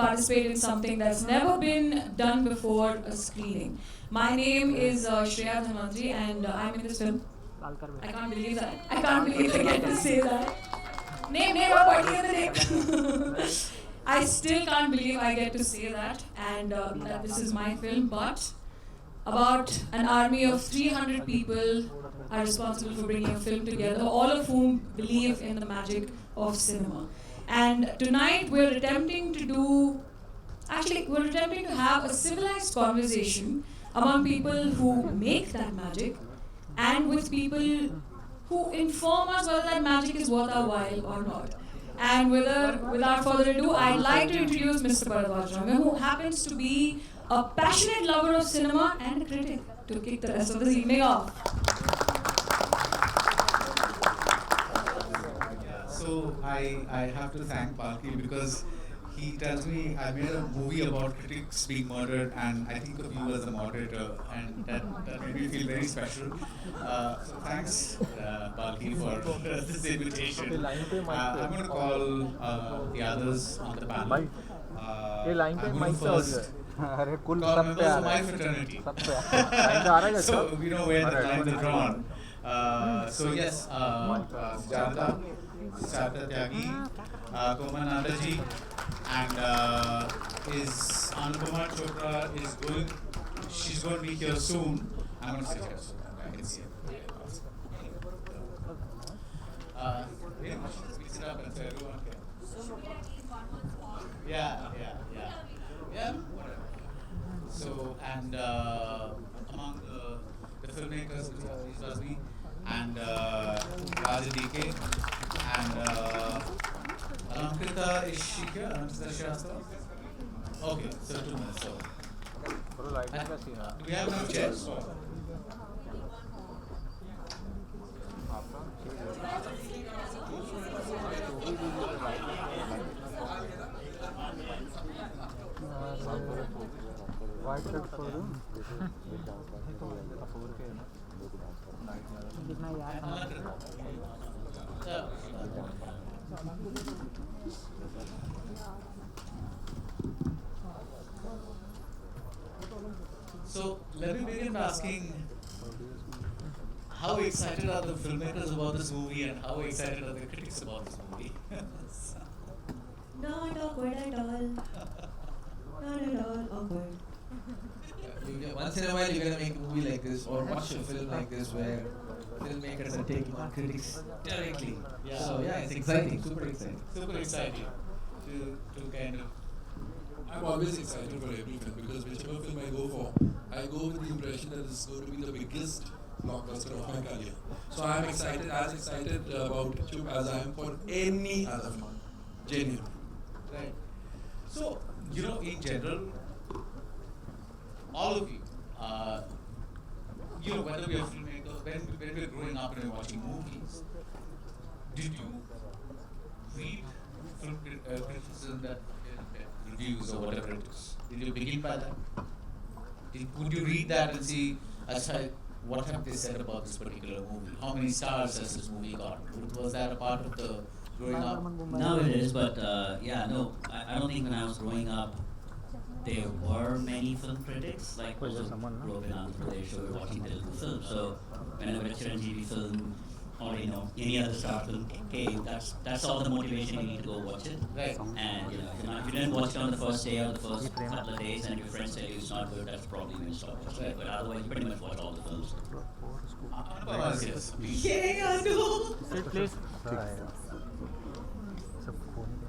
participate in something that's never been done before, a screening. My name is Shreya Dhanwantri and I'm in this film. I can't believe that. I can't believe I get to say that. Name, I'm pointing at the name. I still can't believe I get to say that and that this is my film, but about an army of 300 people are responsible for bringing a film together, all of whom believe in the magic of cinema. And tonight we're attempting to have a civilized conversation among people who make that magic and with people who inform us whether that magic is worth our while or not. And without further ado, I'd like to introduce Mr. Bharadwaj, who happens to be a passionate lover of cinema and a critic, to kick the rest of this evening off. So I have to thank Balki because he tells me I made a movie about critics being murdered, and I think of you as a moderator, and that made me feel very special. So thanks, Balki, for this invitation. I'm going to call the others on the panel. I'm going to first call members of my fraternity. So we know where the lines are drawn. So yes, Sujata, Sujata Tyagi, Komanandaji, and is Anupama Chopra is going. She's going to be here soon. I'm going to sit here soon. I can see her. Yeah, speaks it up and say everyone can. Yeah. Whatever. So and among the filmmakers is Azmi and DK and Alamkrita is she here? Alamkrita Shasta? Okay, so 2 minutes. So. Do we have enough chairs? White shirt for them. So let me begin by asking, how excited are the filmmakers about this movie and how excited are the critics about this movie? Not awkward at all. Not at all awkward. Once in a while you're going to make a movie like this or watch a film like this where filmmakers are taking on critics directly. Yeah. So yeah, it's exciting, super exciting. Super excited to kind of. I'm always excited for every film because whichever film I go for, I go with the impression that this is going to be the biggest blockbuster of my career. So I'm excited, as excited about Chup as I am for any other film. Genuinely. Right. So, in general, all of you, whether we are filmmakers, when we are growing up and watching movies, did you read film criticism that reviews or whatever it is? Did you begin by that? Would you read that and see, what have they said about this particular movie? How many stars has this movie got? Was that a part of the growing up? Now it is, but I don't think when I was growing up, there were many film critics, like those who grew up in Andhra Pradesh who were watching Telugu films. So whenever a Chiranjeevi film or any other star film came, that's all the motivation you need to go watch it. Right. And if you didn't watch it on the first day or the first couple of days, and your friends tell you it's not good, that's probably when you stop watching it. But otherwise, you pretty much watch all the films. Yes. Yeah, I know. Please.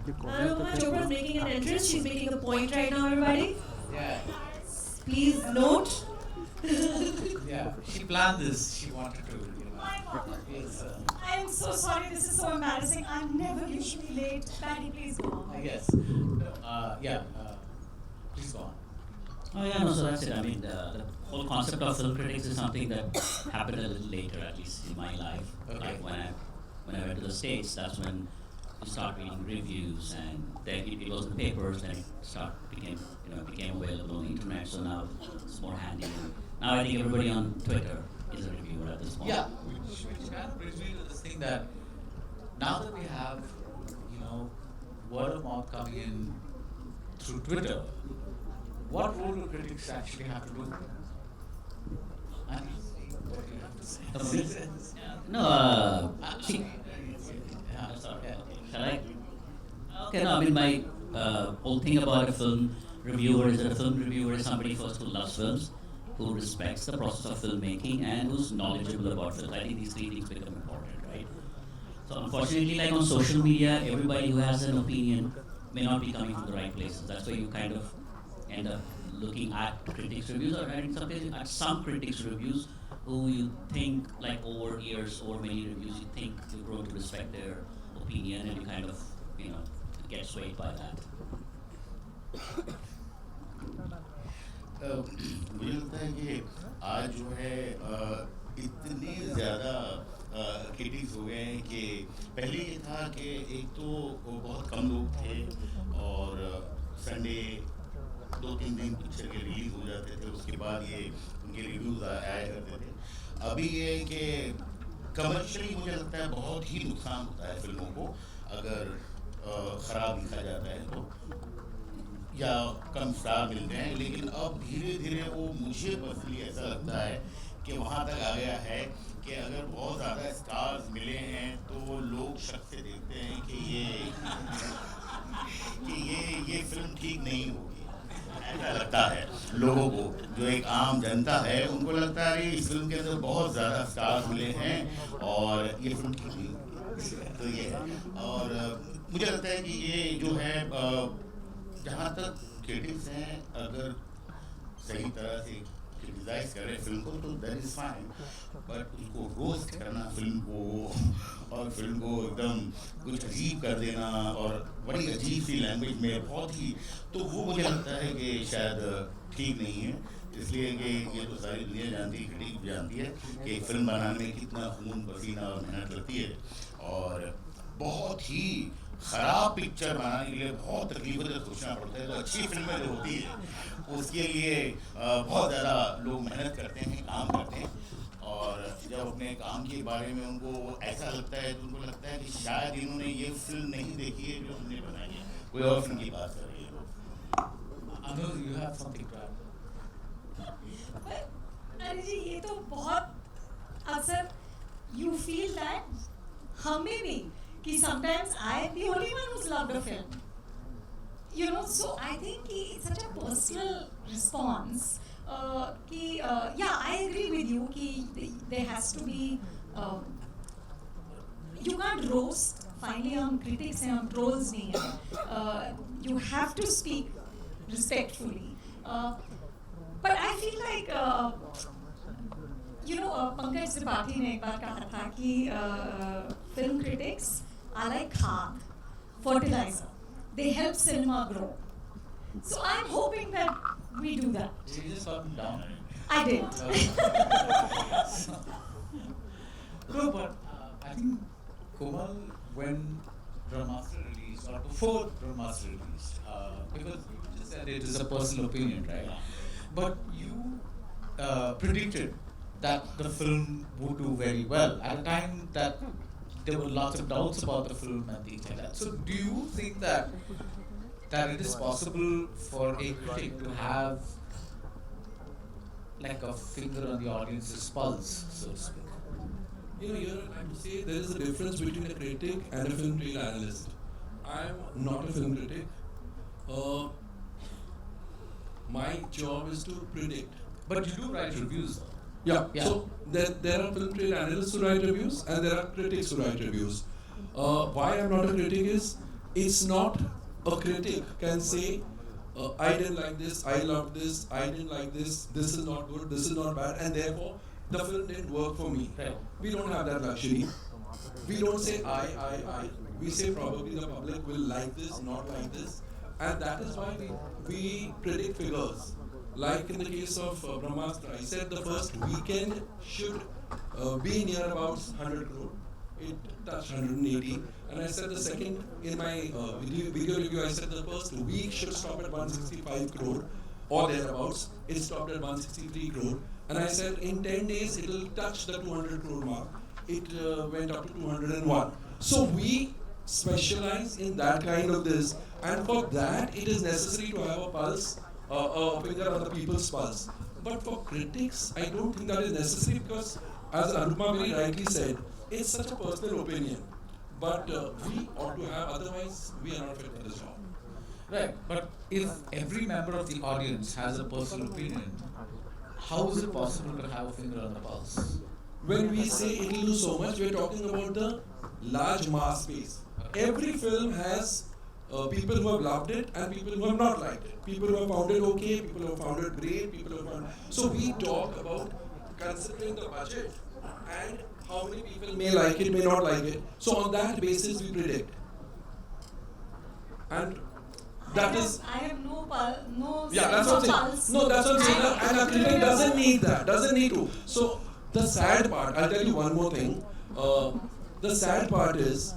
Anupama Chopra is making an entrance. She's making a point right now, everybody. Yeah. Please note. Yeah. She planned this. She wanted to. My God. Yes. I'm so sorry, this is so embarrassing. I'm never usually late. Patty, please go on. Yes. Please go on. Oh yeah, no, so that's it. I mean, the whole concept of film critics is something that happened a little later, at least in my life. Okay. Like when I went to the States, that's when you start reading reviews, and then it goes in the papers, then it became available on the internet. So now it's more handy. Now I think everybody on Twitter is a reviewer at this point. Yeah, which kind of brings me to this thing that now that we have, word of mouth coming in through Twitter. What role do critics actually have to do? And what do you have to say? No, see, sorry, shall I? Okay, no, I mean, my whole thing about a film reviewer is that a film reviewer is somebody first who loves films, who respects the process of filmmaking, and who's knowledgeable about films. I think these three things become important, right? So unfortunately, like on social media, everybody who has an opinion may not be coming from the right places. That's why you kind of end up looking at critics' reviews, or in some cases at some critics' reviews who you think, like over years, over many reviews, you think you grow to respect their opinion, and you kind of, get swayed by that. मुझे लगता है कि आज जो है इतने ज़्यादा critics हो गए हैं कि पहले ये था कि एक तो बहुत कम लोग थे और संडे 2-3 दिन पिक्चर के रिलीज हो जाते थे, उसके बाद ये उनके रिव्यूज़ आया करते थे. अभी ये है कि कमर्शियली मुझे लगता है बहुत ही नुकसान होता है फिल्मों को अगर ख़राब लिखा जाता है तो, या कम स्टार मिलते हैं. लेकिन अब धीरे धीरे वो मुझे पर्सनली ऐसा लगता है कि वहाँ तक आ गया है कि अगर बहुत ज़्यादा स्टार्स मिले हैं तो लोग शक से देखते हैं कि ये फिल्म ठीक नहीं होगी. ऐसा लगता है लोगों को, जो एक आम जनता है उनको लगता है इस फिल्म के अंदर बहुत ज़्यादा स्टार्स मिले हैं और ये फिल्म ठीक नहीं होगी. तो ये है. और मुझे लगता है कि ये जो है जहाँ तक क्रिटिक्स हैं अगर सही तरह से क्रिटिसाइज करें फिल्म को तो दैट इज़ फाइन, बट उसको रोस्ट करना फिल्म को और फिल्म को एकदम कुछ अजीब कर देना और बड़ी अजीब सी लैंग्वेज में बहुत ही, तो वो मुझे लगता है कि शायद ठीक नहीं है. इसलिए कि ये तो सारी दुनिया जानती है, क्रिटिक भी जानती है कि एक फिल्म बनाने में कितना खून पसीना और मेहनत लगती है और बहुत ही ख़राब पिक्चर बनाने के लिए बहुत तकलीफ़ों से सोचना पड़ता है. तो अच्छी फिल्में जो होती है उसके लिए बहुत ज़्यादा लोग मेहनत करते हैं, काम करते हैं और जब अपने काम के बारे में उनको ऐसा लगता है तो उनको लगता है कि शायद इन्होंने ये फिल्म नहीं देखी है जो हमने बनाई है, कोई और फिल्म की बात कर रही है. Anu, you have something to add? अरे जी ये तो बहुत अक्सर you feel that हमें भी कि sometimes I am the only one who's loved a film. So I think it's such a personal response. Yeah, I agree with you. There has to be. You can't roast. Finally, हम critics हैं, हम trolls नहीं हैं. You have to speak respectfully. But I feel like. Pankaj Tripathi ने एक बार कहा था कि film critics are like खाद, fertilizer. They help cinema grow. So I'm hoping that we do that. Did you just got them down? I did. No, but I think Komal, when Brahmastra released, or before Brahmastra released, because you just said it is a personal opinion, right? But you predicted that the film would do very well at a time that there were lots of doubts about the film and things like that. So do you think that it is possible for a critic to have like a finger on the audience's pulse, so to speak? I would say there is a difference between a critic and a film trade analyst. I am not a film critic. My job is to predict. But you do write reviews though. Yeah. So there are film trade analysts who write reviews and there are critics who write reviews. Why I'm not a critic is, it's not a critic can say, I didn't like this, I loved this, I didn't like this is not good, this is not bad, and therefore the film didn't work for me. Right. We don't have that luxury. We don't say I. We say probably the public will like this, not like this. And that is why we predict figures. Like in the case of Brahmastra, I said the first weekend should be near about 100 crore. It touched 180. And I said the second, in my video review, I said the first week should stop at 165 crore or thereabouts. It stopped at 163 crore. And I said in 10 days it will touch the 200 crore mark. It went up to 201. So we specialize in that kind of this. And for that, it is necessary to have a pulse, a finger on the people's pulse. But for critics, I don't think that is necessary because, as Anupama very rightly said, it's such a personal opinion. But we ought to have, otherwise we are not fit for this job. Right, but if every member of the audience has a personal opinion, how is it possible to have a finger on the pulse? When we say it will do so much, we are talking about the large mass base. Every film has people who have loved it and people who have not liked it. People who have found it okay, people who have found it great, people who have found. So we talk about considering the budget and how many people may like it, may not like it. So on that basis, we predict. And that is. I have no Yeah, that's what I'm saying. No, that's what I'm saying. And a critic doesn't need that. Doesn't need to. So the sad part. I'll tell you one more thing. The sad part is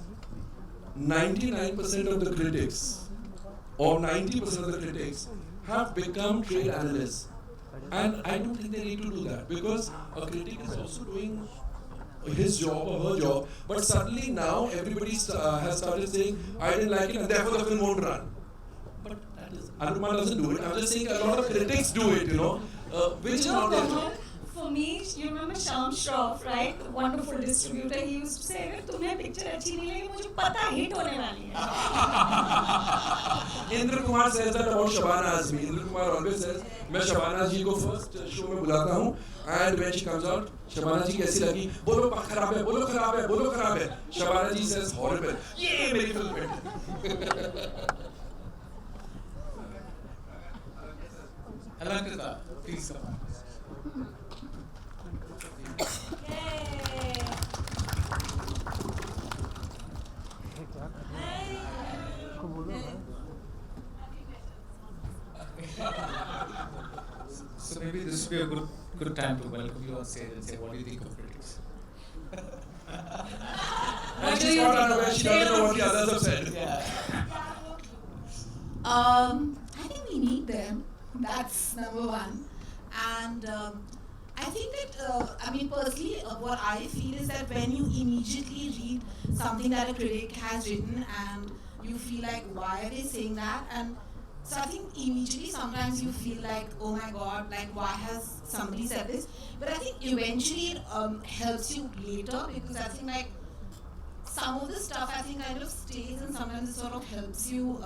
99% of the critics or 90% of the critics have become trade analysts. And I don't think they need to do that because a critic is also doing his job or her job. But suddenly now everybody has started saying, I didn't like it and therefore the film won't run. But that is, Anupama doesn't do it. I'm just saying a lot of critics do it, which is not their job. For me, you remember Sham Shroff, right? The wonderful distributor. He used to say, "अगर तुम्हें picture अच्छी नहीं लगी, मुझे पता hit होने वाली है." Indra Kumar says that about Shabana Azmi. Indra Kumar always says, मैं शबाना जी को first show में बुलाता हूँ, and when she comes out, Shabana जी कैसी लगी? बोलो खराब है, बोलो खराब है, बोलो खराब है. शबाना जी says horrible. ये मेरी film है. Alankrita, please come on. So maybe this would be a good time to welcome you on stage and say, what do you think of critics? And she's not unaware, she doesn't know what the others have said. I think we need them. That's number one. And I think that, personally, what I feel is that when you immediately read something that a critic has written and you feel like, why are they saying that? And so I think immediately sometimes you feel like, oh my God, like why has somebody said this? But I think eventually it helps you later because I think like some of the stuff I think kind of stays and sometimes it sort of helps you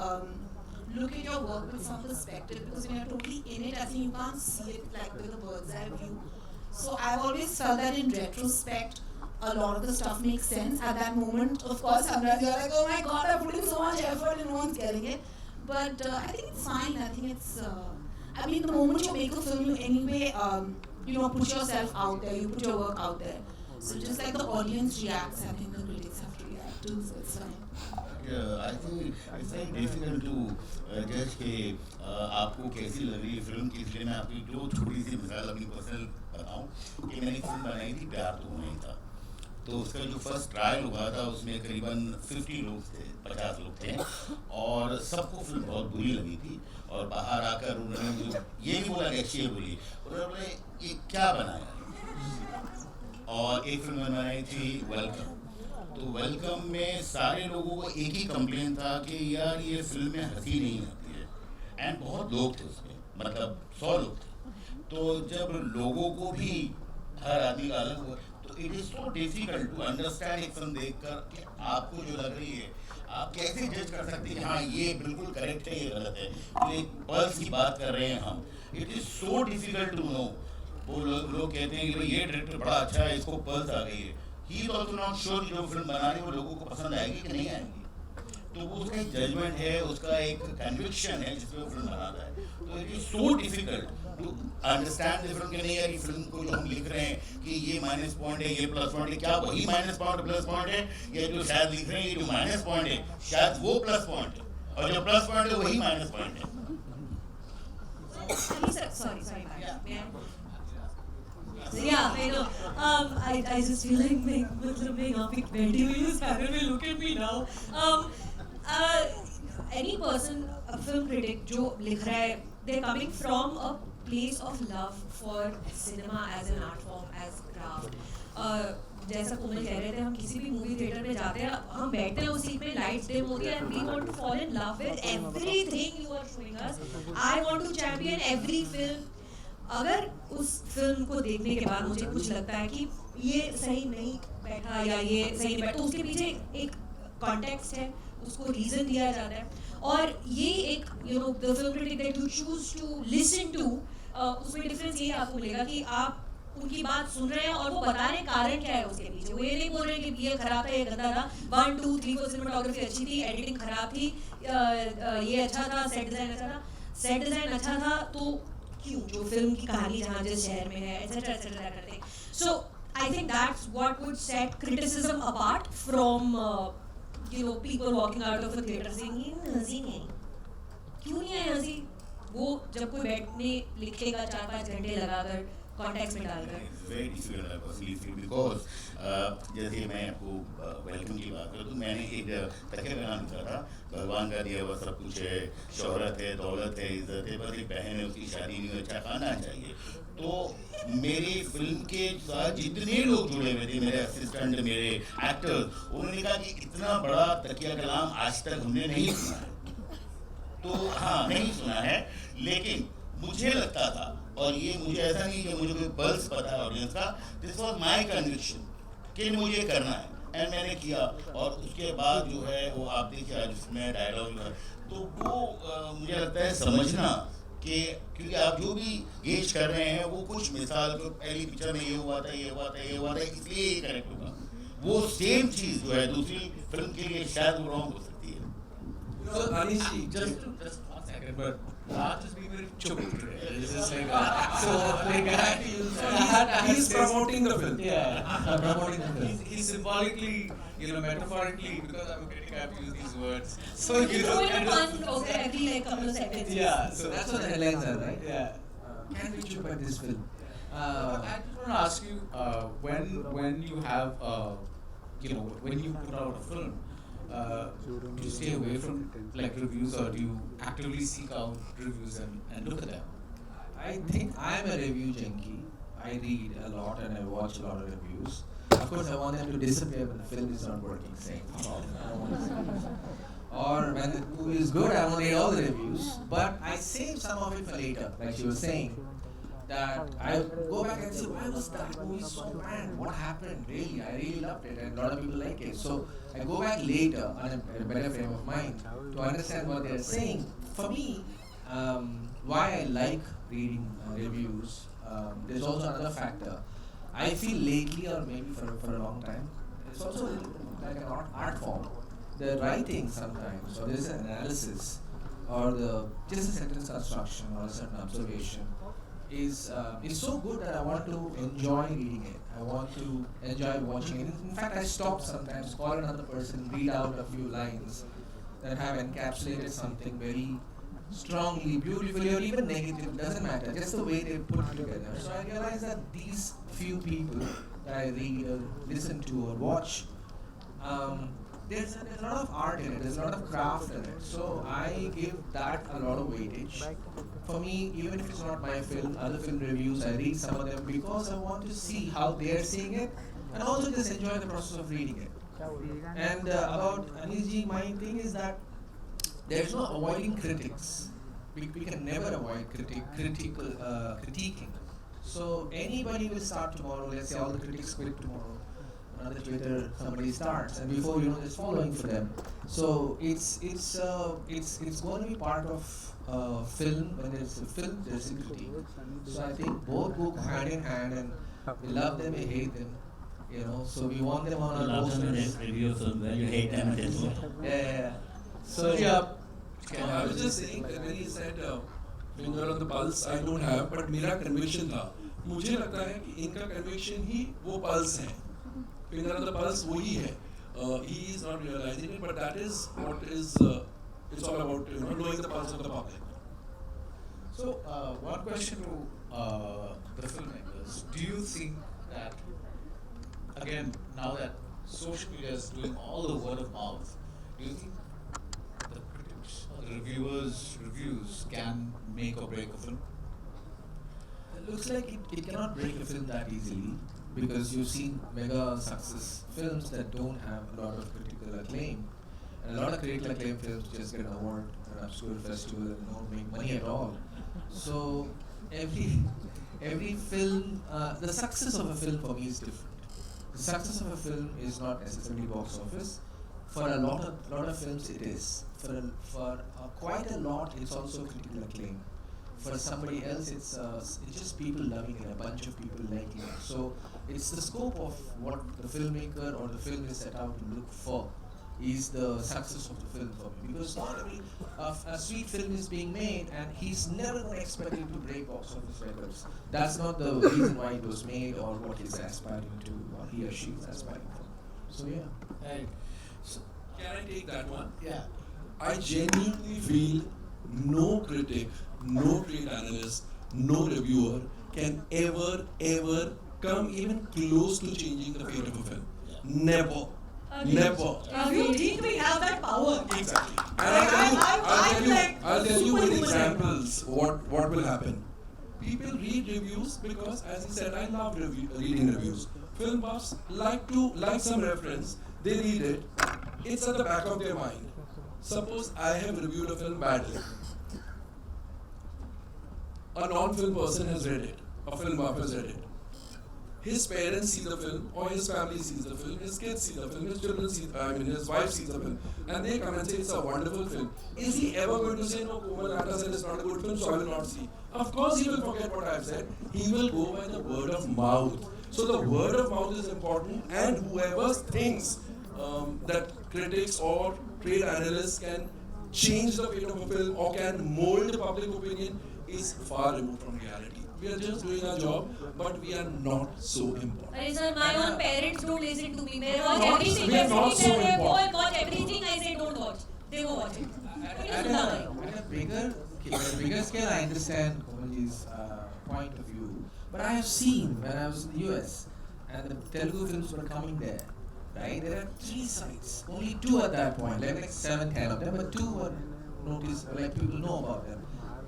look at your work with some perspective because when you're totally in it, I think you can't see it like with a bird's eye view. So I've always felt that in retrospect, a lot of the stuff makes sense. At that moment, of course, sometimes you're like, oh my God, I put in so much effort and no one's getting it. But I think it's fine. I think it's, the moment you make a film, you anyway, put yourself out there, you put your work out there. So just like the audience reacts, I think the critics have to react too, so it's fine. Yeah, I think it's very difficult to judge कि आपको कैसी लग रही है film की इसलिए मैं आपकी दो छोटी सी मिसाल अपनी पर्सनल बताऊं कि मैंने फिल्म बनाई थी प्यार तो नहीं था तो उसका जो फर्स्ट ट्रायल हुआ था उसमें करीबन 50 लोग थे 50 लोग थे और सबको फिल्म बहुत बुरी लगी थी और बाहर आकर उन्होंने मुझे ये नहीं बोला कि अच्छी है बुरी उन्होंने बोला ये क्या बनाया और एक फिल्म बनाई थी वेलकम तो वेलकम में सारे लोगों को एक ही कंप्लेन था कि यार ये फिल्म में हंसी नहीं आती है एंड बहुत लोग थे उसमें मतलब 100 लोग थे तो जब लोगों को भी हर आदमी का अलग हुआ तो it is so difficult to understand एक फिल्म देखकर कि आपको जो लग रही है आप कैसे जज कर सकते हैं हाँ ये बिल्कुल करेक्ट है ये गलत है तो एक पल्स की बात कर रहे हैं हम it is so difficult to know वो लोग कहते हैं कि भाई ये डायरेक्टर बड़ा अच्छा है इसको पल्स आ गई है he is also not sure कि जो फिल्म बना रही है वो लोगों को पसंद आएगी कि नहीं आएगी तो वो उसका एक जजमेंट है उसका एक कन्विक्शन है जिसमें वो फिल्म बनाता है तो it is so difficult to understand the film कि नहीं यार ये फिल्म को जो हम लिख रहे हैं कि ये माइनस पॉइंट है ये प्लस पॉइंट है क्या वही माइनस पॉइंट प्लस पॉइंट है या जो शायद लिख रहे हैं ये जो माइनस पॉइंट है शायद वो प्लस पॉइंट है और जो प्लस पॉइंट है वही माइनस पॉइंट है Yeah, I know. I just feel like being up बैठी हुई इस panel में look at me now. Any person, a film critic जो लिख रहा है, they're coming from a place of love for cinema as an art form, as craft. जैसा कोमल कह रहे थे, हम किसी भी मूवी थिएटर में जाते हैं, हम बैठते हैं उस सीट में, लाइट्स डिम होती है, and we want to fall in love with everything you are showing us. I want to champion every film. अगर उस फिल्म को देखने के बाद मुझे कुछ लगता है कि ये सही नहीं बैठा या ये सही नहीं बैठा, तो उसके पीछे एक कॉन्टेक्स्ट है, उसको रीजन दिया जाता है. और ये एक the film critic that you choose to listen to, उसमें डिफरेंस ये आपको मिलेगा कि आप उनकी बात सुन रहे हैं और वो बता रहे हैं कारण क्या है उसके पीछे. वो ये नहीं बोल रहे हैं कि ये खराब था, ये गंदा था, 1 2 3 4 सिनेमाटोग्राफी अच्छी थी, एडिटिंग खराब थी, ये अच्छा था, सेट डिजाइन अच्छा था. सेट डिजाइन अच्छा था तो क्यों, जो फिल्म की कहानी जहाँ जिस शहर में है, एटसेट्रा एटसेट्रा करते हैं. So I think that's what would set criticism apart from people walking out of a theater saying ये हंसी नहीं, क्यों नहीं है हंसी. वो जब कोई बैठने लिखेगा 4-5 घंटे लगाकर कॉन्टेक्स्ट में डालकर. Very difficult I personally feel because जैसे मैं आपको वेलकम की बात करूँ तो मैंने एक तकिया बयान लिखा था, भगवान का दिया हुआ सब कुछ है, शोहरत है, दौलत है, इज्जत है, बस एक बहन है, उसकी शादी नहीं हुई, अच्छा खाना चाहिए. तो मेरी फिल्म के साथ जितने लोग जुड़े हुए थे, मेरे असिस्टेंट, मेरे एक्टर्स, उन्होंने कहा कि इतना बड़ा तकिया कलाम आज तक हमने नहीं सुना है. तो हाँ, नहीं सुना है, लेकिन मुझे लगता था, और ये मुझे ऐसा नहीं कि मुझे कोई पल्स पता है ऑडियंस का, दिस वॉज माई कन्विक्शन कि मुझे करना है, एंड मैंने किया. और उसके बाद जो है वो आप देखिए आज उसमें डायलॉग जो है, तो वो मुझे लगता है समझना कि क्योंकि आप जो भी गेज कर रहे हैं वो कुछ मिसाल को पहली पिक्चर में ये हुआ था, ये हुआ था, ये हुआ था, इसलिए ये करेक्ट होगा. वो सेम चीज़ जो है दूसरी फिल्म के लिए शायद वो रॉन्ग हो सकती है. So, Anishi, just 1 second, but Raj is being very chup today. It's just like, so like I had to use. He's promoting the film. Yeah, promoting the film. He's symbolically, metaphorically, because I'm a critic, I have to use these words. So You throw in a pun over every couple of seconds. Yeah, so that's what the headlines are, right? Yeah. Can we chup at this film? I just want to ask you, when you have, when you put out a film, do you stay away from like reviews, or do you actively seek out reviews and look at them? I think I'm a review junkie. I read a lot and I watch a lot of reviews. Of course, I want them to disappear when the film is not working. Same. I don't want to see it. Or when the movie is good, I want to read all the reviews. But I save some of it for later, like she was saying. That I go back and say, why was that movie so bad? What happened? Really, I really loved it, and a lot of people like it. So I go back later on a better frame of mind to understand what they're saying. For me, why I like reading reviews, there's also another factor. I feel lately, or maybe for a long time, it's also like an art form. The writing sometimes, or there's an analysis, or just a sentence construction or a certain observation is so good that I want to enjoy reading it. I want to enjoy watching it. In fact, I stop sometimes, call another person, read out a few lines that have encapsulated something very strongly, beautifully, or even negative, doesn't matter, just the way they put it together. So I realize that these few people that I read or listen to or watch, there's a lot of art in it, there's a lot of craft in it. So I give that a lot of weightage. For me, even if it's not my film, other film reviews, I read some of them because I want to see how they're seeing it, and also just enjoy the process of reading it. And about Anishji, my thing is that there's no avoiding critics. We can never avoid critiquing. So anybody will start tomorrow. Let's say all the critics quit tomorrow. Another Twitter, somebody starts, and before you know, there's following for them. So it's going to be part of film. When there's a film, there's a critique. So I think both go hand in hand, and we love them, we hate them. So we want them on our posters. Review film where you hate them and it's Yeah. So I was just saying that when he said finger on the pulse, I don't have, but मेरा conviction था. मुझे लगता है कि इनका conviction ही वो pulse है. Finger on the pulse वही है. He is not realizing it, but that is what is. It's all about knowing the pulse of the public. So one question to the filmmakers: do you think that, again, now that social media is doing all the word of mouth, do you think the critics or the reviews can make or break a film? looks like it cannot break a film that easily because you've seen mega success films that don't have a lot of critical acclaim. And a lot of critical acclaim films just get an award at an obscure festival and don't make money at all. So every film, the success of a film for me is different. The success of a film is not necessarily box office. For a lot of films, it is. For quite a lot, it's also critical acclaim. For somebody else, it's just people loving it, a bunch of people liking it. So it's the scope of what the filmmaker or the film is set out to look for is the success of the film for me. Because not every a sweet film is being made and he's never going to expect it to break box office records. That's not the reason why it was made or what he's aspiring to or he or she is aspiring for. So yeah. Hey, so can I take that one? Yeah. I genuinely feel no critic, no trade analyst, no reviewer can ever come even close to changing the fate of a film. Never. Never. You think we have that power? Exactly. And I'll tell you with examples what will happen. People read reviews because, as he said, I love reading reviews. Film buffs like some reference, they read it, it's at the back of their mind. Suppose I have reviewed a film badly. A non-film person has read it, a film buff has read it. His parents see the film, or his family sees the film, his kids see the film, his children see, his wife sees the film, and they come and say it's a wonderful film. Is he ever going to say, no, Komal Nata said it's not a good film, so I will not see? Of course he will forget what I have said. He will go by the word of mouth. So the word of mouth is important, and whoever thinks that critics or trade analysts can change the fate of a film or can mold public opinion is far removed from reality. We are just doing our job, but we are not so important. Sir, my own parents don't listen to me. They watch Not- everything. we are not so They important. watch everything. I say don't watch. They go watch it. At a bigger scale, I understand Komalji's point of view. But I have seen when I was in the US and the Telugu films were coming there, right? There are 3 sites, only 2 at that point, like 7, 10 of them, but 2 were noticed, like people know about them.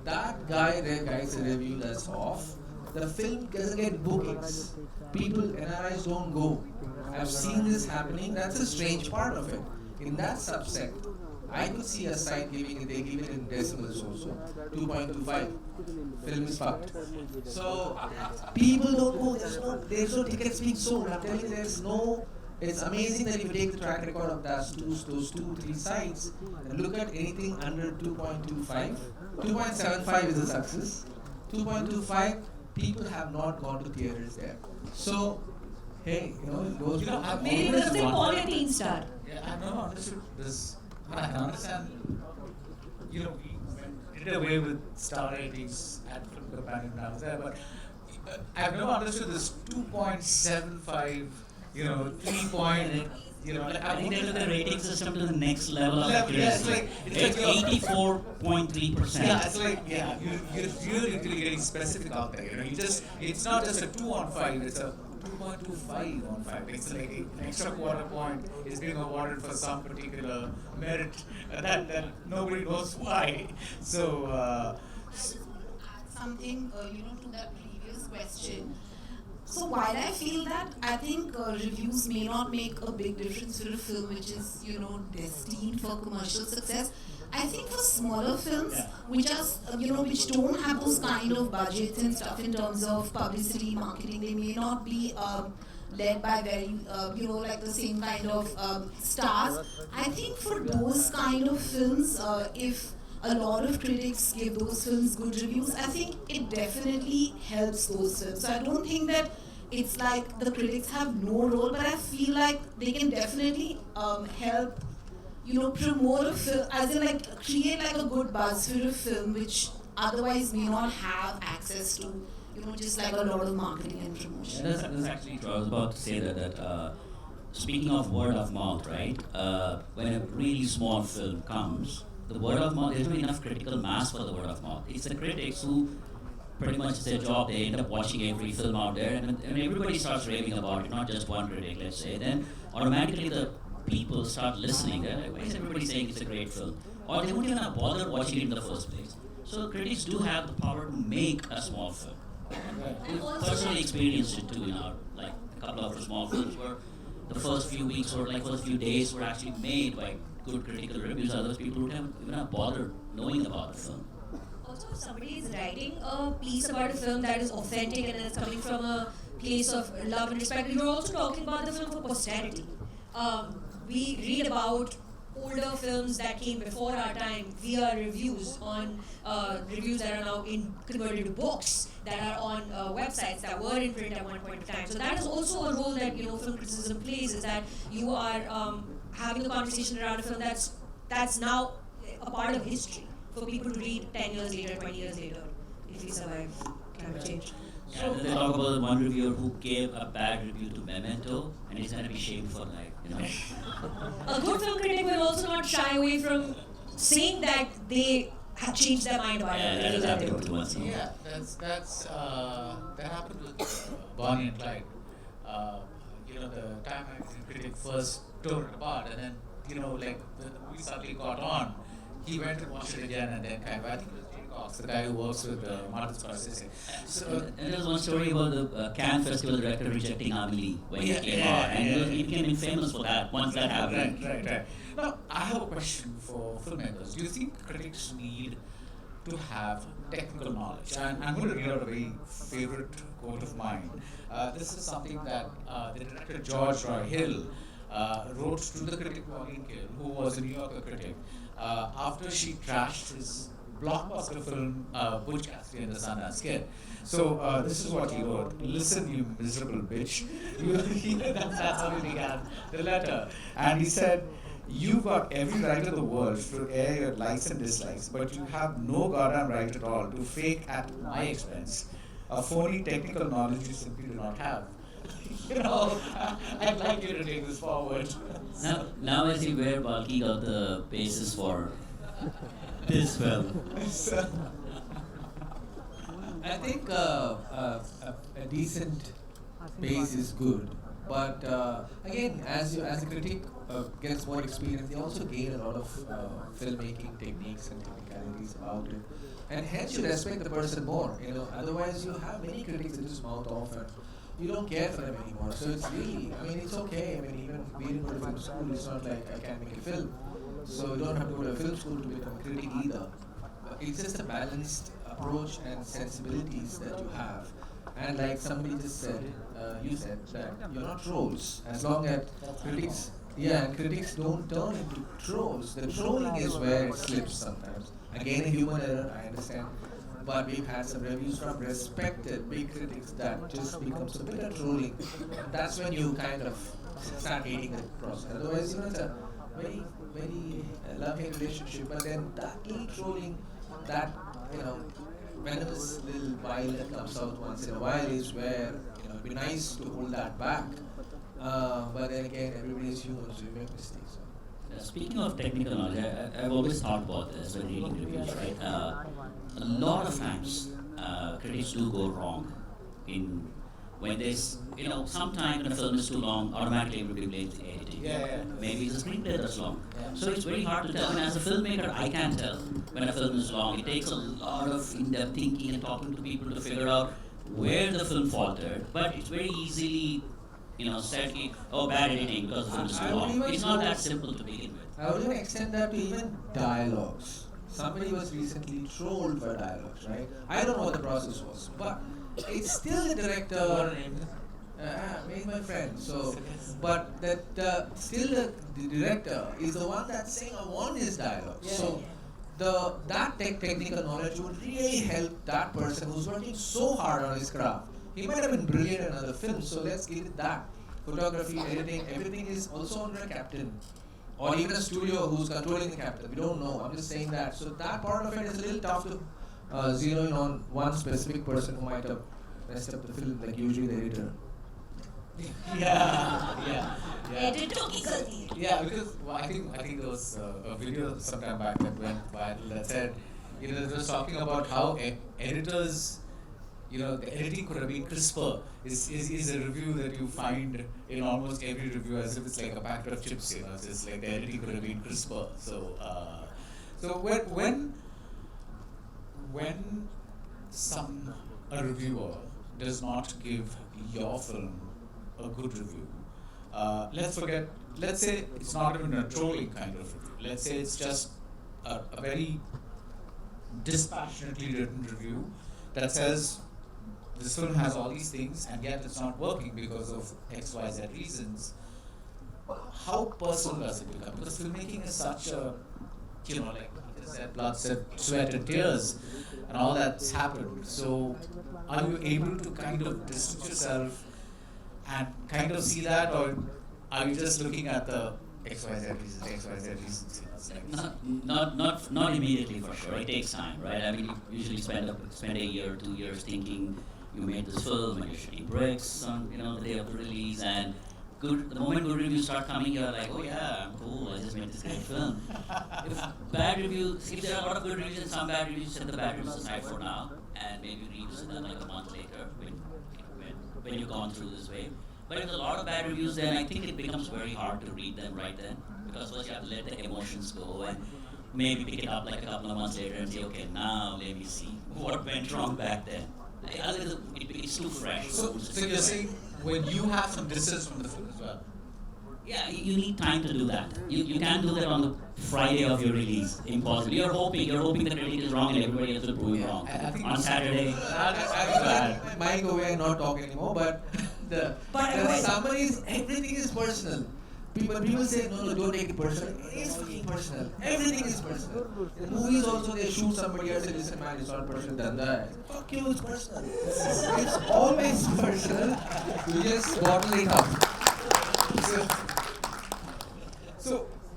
That guy's review that's off. The film doesn't get bookings. People, NRIs don't go. I've seen this happening. That's a strange part of it. In that subset, I could see a site giving it, they give it in decimals also, 2.25. Film is fucked. So people don't go. There's no tickets being sold. I'm telling you, it's amazing that if you take the track record of those 2-3 sites and look at anything under 2.25, 2.75 is a success. 2.25, people have not gone to theaters there. So, hey, it goes. I've always star. Yeah, I've never understood this. I can understand. We did away with star ratings at Film Companion when I was there, but I've never understood this 2.75. 3 point, I think they took the rating system to the next level of Yeah, accuracy. it's like 84.3%. Yeah, it's like, you're really getting specific out there. It's not just a 2 on 5, it's a 2.25 on 5. It's like an extra quarter point is being awarded for some particular merit that nobody knows why. So, something, to that previous question. So while I feel that, I think reviews may not make a big difference for a film which is, destined for commercial success. I think for smaller films, which are, which don't have those kind of budgets and stuff in terms of publicity, marketing, they may not be led by very, like the same kind of stars. I think for those kind of films, if a lot of critics give those films good reviews, I think it definitely helps those films. So I don't think that it's like the critics have no role, but I feel like they can definitely help, promote a film, as in like create like a good buzz for a film which otherwise may not have access to, just like a lot of marketing and promotion. That's actually true. I was about to say that speaking of word of mouth, right? When a really small film comes, the word of mouth, there's not enough critical mass for the word of mouth. It's the critics who pretty much it's their job, they end up watching every film out there, and when everybody starts raving about it, not just one critic, let's say, then automatically the people start listening. They're like, why is everybody saying it's a great film? Or they won't even bother watching it in the first place. So critics do have the power to make a small film. We personally experienced it too in our, like, a couple of our small films where the first few weeks or like first few days were actually made by good critical reviews. Other people would have even have bothered knowing about the film. Also, if somebody is writing a piece about a film that is authentic and it's coming from a place of love and respect, you're also talking about the film for posterity. We read about older films that came before our time via reviews on reviews that are now converted to books, that are on websites that were in print at one point in time. So that is also a role that film criticism plays, is that you are having a conversation around a film that's now a part of history for people to read 10 years later, 20 years later, if we survive climate change. Yeah, they talk about one reviewer who gave a bad review to Memento, and he's going to be shamed for life. A good film critic will also not shy away from saying that they have changed their mind about it. Yeah, that happened with Bonnie and Clyde. The Time magazine critic first tore it apart, and then the movie suddenly caught on. He went and watched it again, and then I think it was Jay Cox, the guy who works with Martin Scorsese. And there's one story about the Cannes Festival director rejecting Amelie when he came out, and he became infamous for that once that happened. Right. Now, I have a question for filmmakers. Do you think critics need to have technical knowledge? And I'm going to read out a very favorite quote of mine. This is something that the director George Roy Hill wrote to the critic Pauline Kael, who was a New Yorker critic, after she trashed his blockbuster film Butch Cassidy and the Sundance Kid. So this is what he wrote: "Listen, you miserable bitch." That's how he began the letter. And he said, "You've got every right in the world to air your likes and dislikes, but you have no goddamn right at all to fake at my expense a phony technical knowledge you simply do not have." I'd like you to take this forward. Now I see where Balki got the basis for this film. I think a decent base is good, but again, as a critic gets more experience, they also gain a lot of filmmaking techniques and technicalities about it, and hence you respect the person more. Otherwise you have many critics that just mouth off and you don't care for them anymore. So it's really, it's okay. Even we didn't go to film school. It's not like I can't make a film. So you don't have to go to a film school to become a critic either. It's just a balanced approach and sensibilities that you have. And like somebody just said, you said that you're not trolls. As long as critics don't turn into trolls. The trolling is where it slips sometimes. Again, a human error, I understand. But we've had some reviews from respected big critics that just becomes a bit of trolling. That's when you kind of start hating the process. Otherwise, it's a very, very love-hate relationship. But then that little trolling, that venomous little bile that comes out once in a while is where it'd be nice to hold that back. But then again, everybody is human, so you make mistakes. Speaking of technical knowledge, I've always thought about this when reading reviews, right? A lot of times, critics do go wrong in when there's, sometime when a film is too long, automatically everybody blames the editing. Maybe the screenplay that's long. So it's very hard to tell. And as a filmmaker, I can't tell when a film is long. It takes a lot of in-depth thinking and talking to people to figure out where the film faltered. But it's very easily said, bad editing because the film is too long. It's not that simple to begin with. I would even extend that to even dialogues. Somebody was recently trolled for dialogues, right? I don't know what the process was, but it's still the director. Made my friend. So, but still the director is the one that's saying I want his dialogue. So that technical knowledge would really help that person who's working so hard on his craft. He might have been brilliant in another film, so let's give it that. Photography, editing, everything is also under a captain. Or even a studio who's controlling the captain. We don't know. I'm just saying that. So that part of it is a little tough to zero in on one specific person who might have messed up the film, like usually the editor. Editor ki galti. Yeah, because I think there was a video sometime back that went viral that said, it was talking about how editors, the editing could have been crisper. Is a review that you find in almost every review, as if it's like a packet of chips. It's just like the editing could have been crisper. So when some a reviewer does not give your film a good review, let's say it's not even a trolling kind of review. Let's say it's just a very dispassionately written review that says this film has all these things and yet it's not working because of X, Y, Z reasons. How personal does it become? Because filmmaking is such a, like I said, blood, sweat and tears and all that's happened. So are you able to kind of distance yourself and kind of see that, or are you just looking at the XYZ reasons? Not immediately for sure. It takes time, right? I mean, you usually spend a year, 2 years thinking you made this film and you're shooting bricks on the day of the release, and the moment good reviews start coming, you're like, oh yeah, I'm cool. I just made this great film. If there are a lot of good reviews and some bad reviews, set the bad reviews aside for now, and maybe revisit them like a month later when you've gone through this wave. But if there's a lot of bad reviews, then I think it becomes very hard to read them right then, because first you have to let the emotions go and maybe pick it up like a couple of months later and say, okay, now let me see what went wrong back then. It's too fresh. So you're saying when you have some distance from the film as well? Yeah, you need time to do that. You can't do that on the Friday of your release. Impossible. You're hoping the critic is wrong and everybody else will prove it wrong. On Saturday. I might go away and not talk anymore, but the summary is everything is personal. People say no, don't take it personal. It is fucking personal. Everything is personal. In movies also they shoot somebody else and listen, man, it's not personal, done that. Fuck you, it's personal. It's always personal. You just bottle it up.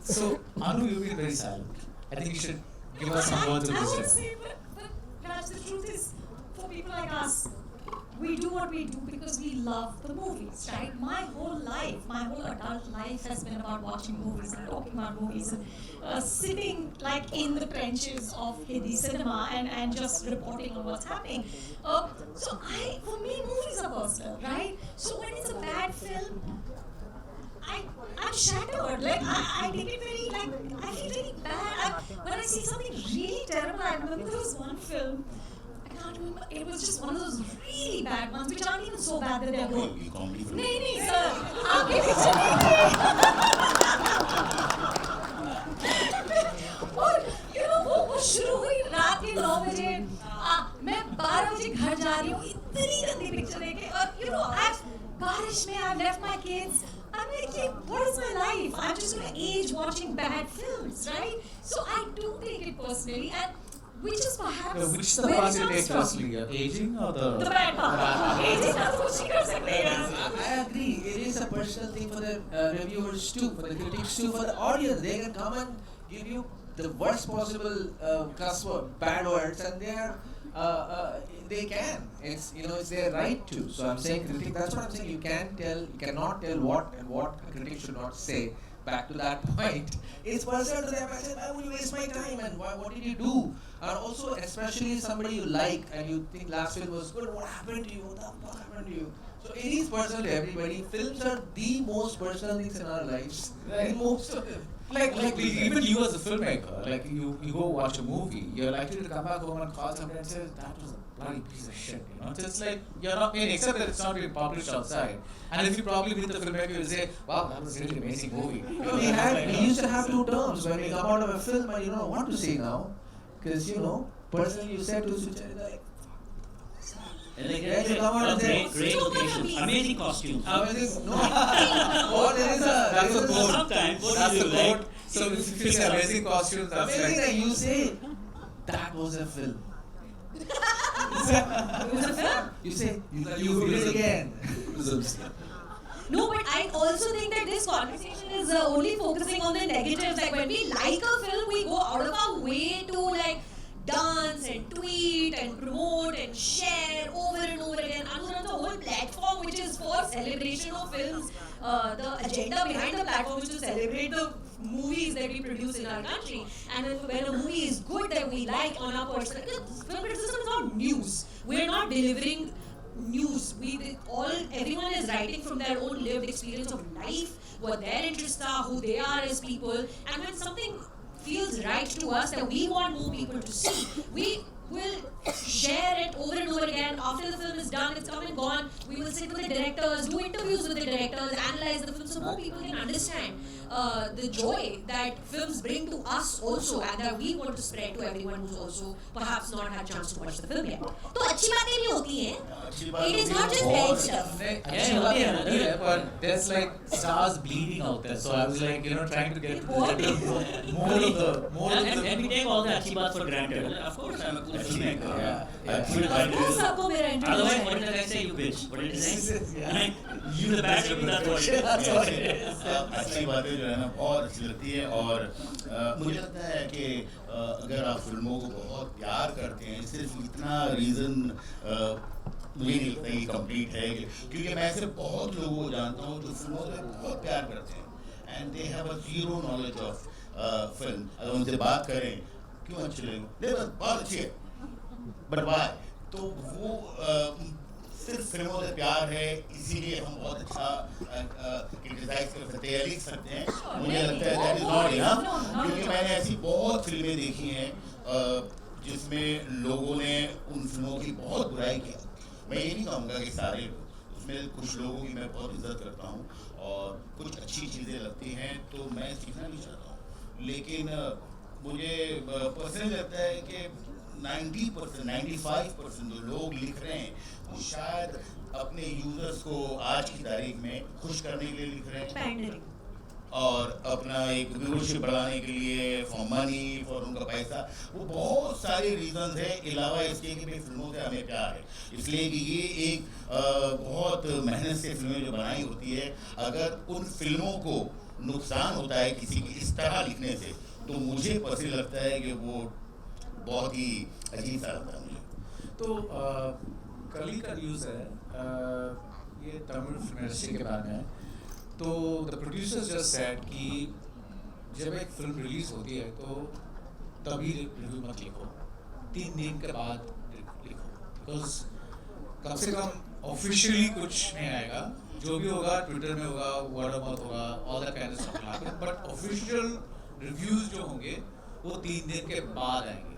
So Anu, you've been very silent. I think you should give us some words of I wisdom. would say, but perhaps the truth is, for people like us, we do what we do because we love the movies, right? My whole adult life has been about watching movies and talking about movies and sitting like in the trenches of Hindi cinema and just reporting on what's happening. For me, movies are personal, right? So when it's a bad film, I'm shattered. Like I take it very I feel very bad. When I see something really terrible, I remember there was one film. I can't remember. It was just one of those really bad ones, which aren't even so bad that they're good. No, sir. I'll give it to you. और वो शुरू हुई रात के 9 बजे मैं 12 बजे घर जा रही हूँ इतनी गंदी पिक्चर देखे और बारिश में I've left my kids. I'm like, what is my life? I'm just going to age watching bad films, right? So I do take it personally, and which is perhaps which is the part you take personally, aging or the bad part? Aging is what she can say. I agree. It is a personal thing for the reviewers too, for the critics too, for the audience. They can come and give you the worst possible cuss word, bad words, and they can. It's their right to. So I'm saying critic. That's what I'm saying. You cannot tell what a critic should not say. Back to that point, it's personal to them. I said, why would you waste my time? And what did you do? And also, especially somebody you like and you think last film was good. What happened to you? What the fuck happened to you? So it is personal to everybody. Films are the most personal things in our lives. Right. Most of them. Like even you as a filmmaker, like you go watch a movie, you're likely to come back home and call somebody and say, that was a bloody piece of shit, Just like, you're not, except that it's not being published outside. And if you probably meet the filmmaker, you'll say, wow, that was a really amazing movie. We used to have two terms when we come out of a film and you don't know what to say now. Because, personally you said to Suchari, like, great locations, amazing costumes. Amazing, no. That's a quote. Sometimes, that's the quote. So if you say amazing costumes, that's amazing, like, and you say, that was a film. It was a film? You say, you feel it again. No, but I also think that this conversation is only focusing on the negatives. Like when we like a film, we go out of our way to dance and tweet and promote and share over and over again. And there's a whole platform which is for celebration of films. The agenda behind the platform is to celebrate the movies that we produce in our country. And then when a movie is good that we like on our personal, film criticism is not news. We're not delivering news. Everyone is writing from their own lived experience of life, what their interests are, who they are as people. And when something feels right to us that we want more people to see, we will share it over and over again. After the film is done, it's come and gone. We will sit with the directors, do interviews with the directors, analyze the film so more people can understand the joy that films bring to us also, and that we want to spread to everyone who's also perhaps not had chance to watch the film yet. तो अच्छी बातें भी होती हैं. It is not just bad stuff. Yeah, but there's like stars bleeding out there. So I was like, trying to get more of the and we take all the अच्छी बात for granted. Of course, I'm a good filmmaker. Of course, आपको मेरा interview Otherwise, what did I say? You bitch. What did I say? You the bad baby. That's what it is. अच्छी बातें जो है ना बहुत अच्छी लगती है और मुझे लगता है कि अगर आप फिल्मों को बहुत प्यार करते हैं सिर्फ इतना रीज़न मुझे नहीं लगता ये कंप्लीट है क्योंकि मैं ऐसे बहुत लोगों को जानता हूँ जो फिल्मों से बहुत प्यार करते हैं and they have a zero knowledge of film अगर उनसे बात करें क्यों अच्छी लगी बहुत अच्छी है बट वाई तो वो सिर्फ फिल्मों से प्यार है इसीलिए हम बहुत अच्छा क्रिटिसाइज कर सकते हैं लिख सकते हैं मुझे लगता है दैट इज नॉट इनफ क्योंकि मैंने ऐसी बहुत फिल्में देखी हैं जिसमें लोगों ने उन फिल्मों की बहुत बुराई की मैं ये नहीं कहूँगा कि सारे लोग उसमें कुछ लोगों की मैं बहुत इज्जत करता हूँ और कुछ अच्छी चीज़ें लगती हैं तो मैं सीखना नहीं चाहता हूँ लेकिन मुझे पर्सनली लगता है कि 90%, 95% जो लोग लिख रहे हैं वो शायद अपने यूजर्स को आज की तारीख में खुश करने के लिए लिख रहे हैं और अपना एक व्यूअरशिप बढ़ाने के लिए फॉर मनी फॉर उनका पैसा वो बहुत सारे रीजंस हैं अलावा इसके कि फिल्मों से हमें प्यार है इसलिए कि ये एक बहुत मेहनत से फिल्में जो बनाई होती है अगर उन फिल्मों को नुकसान होता है किसी की इस तरह लिखने से तो मुझे पर्सनली लगता है कि वो बहुत ही अजीब सा लगता है मुझे तो कल ही का न्यूज़ है ये तमिल फिल्म इंडस्ट्री के बारे में तो द प्रोड्यूसर्स जस्ट सेड कि जब एक फिल्म रिलीज होती है तो तभी रिव्यू मत लिखो 3 दिन के बाद लिखो बिकॉज कम से कम ऑफिशियली कुछ नहीं आएगा जो भी होगा ट्विटर में होगा वर्ड ऑफ माउथ होगा all that kind of stuff but official reviews जो होंगे वो 3 दिन के बाद आएंगे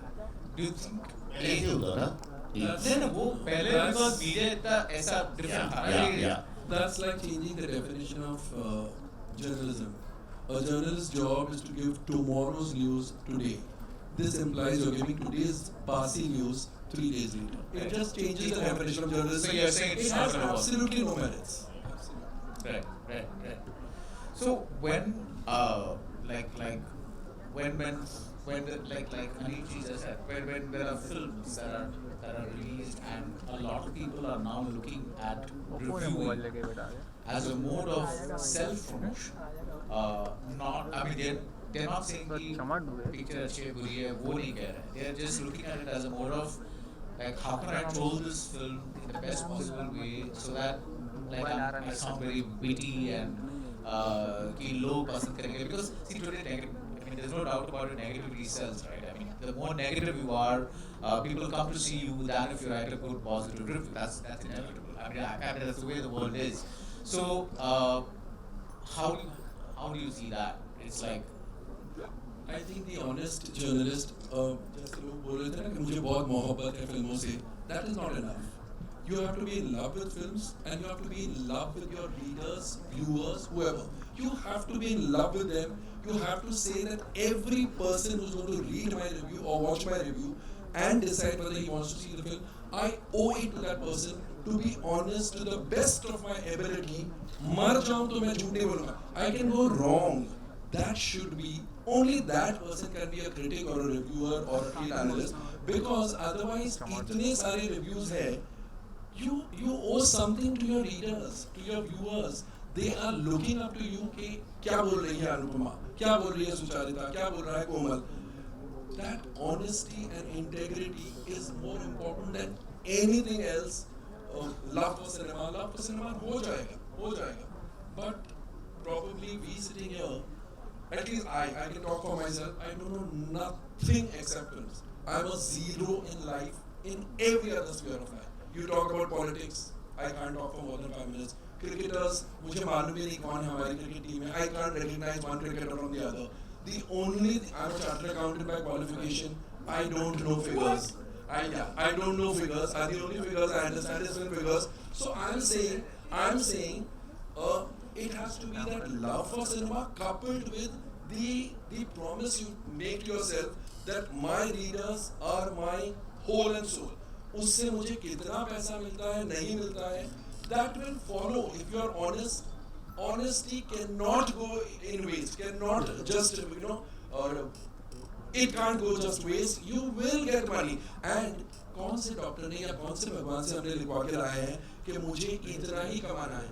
डू यू थिंक ऐसे होता था नहीं वो पहले बिकॉज मीडिया इतना ऐसा डिफरेंट था That's like changing the definition of journalism. A journalist's job is to give tomorrow's news today. This implies you're giving today's passing news 3 days later. It just changes the definition of journalism. So you're saying it's it not has going to work. absolutely no merits. Right. So when when like Amit ji just said, when there are films that are released and a lot of people are now looking at reviewing as a mode of self-promotion. They're not saying कि picture अच्छी है बुरी है वो नहीं कह रहे. They're just looking at it as a mode of like how can I troll this film in the best possible way so that like I sound very witty and कि लोग पसंद करेंगे because see today there's no doubt about it, negativity sells, right? I mean, the more negative you are, people come to see you than if you write a good positive review. That's inevitable. I mean, that's the way the world is. So, how do you see that? It's like, I think the honest journalist, जैसे लोग बोल रहे थे ना कि मुझे बहुत मोहब्बत है फिल्मों से, that is not enough. You have to be in love with films and you have to be in love with your readers, viewers, whoever. You have to be in love with them. You have to say that every person who's going to read my review or watch my review and decide whether he wants to see the film, I owe it to that person to be honest to the best of my ability. मर जाऊँ तो मैं झूठ नहीं बोलूँगा. I can go wrong. That should be only that person can be a critic or a reviewer or a field analyst because otherwise इतने सारे reviews है. You owe something to your readers, to your viewers. They are looking up to you कि क्या बोल रही है अनुपमा, क्या बोल रही है सुचारिता, क्या बोल रहा है कोमल. That honesty and integrity is more important than anything else. Love for cinema हो जाएगा. But probably we sitting here, at least I can talk for myself. I don't know nothing except films. I'm a zero in life in every other sphere of life. You talk about politics, I can't talk for more than 5 minutes. Cricketers, मुझे मालूम ही नहीं कौन है हमारी cricket team में. I can't recognize one cricketer from the other. The only I'm a chartered accountant by qualification. I don't know figures. I don't know figures. The only figures I understand is film figures. So I'm saying, it has to be that love for cinema coupled with the promise you make to yourself that my readers are my whole and soul. उससे मुझे कितना पैसा मिलता है नहीं मिलता है, that will follow if you are honest. Honesty cannot go in waste, cannot just it can't go just waste. You will get money. And कौन से डॉक्टर ने या कौन से भगवान से हमने लिखवा के लाए हैं कि मुझे इतना ही कमाना है,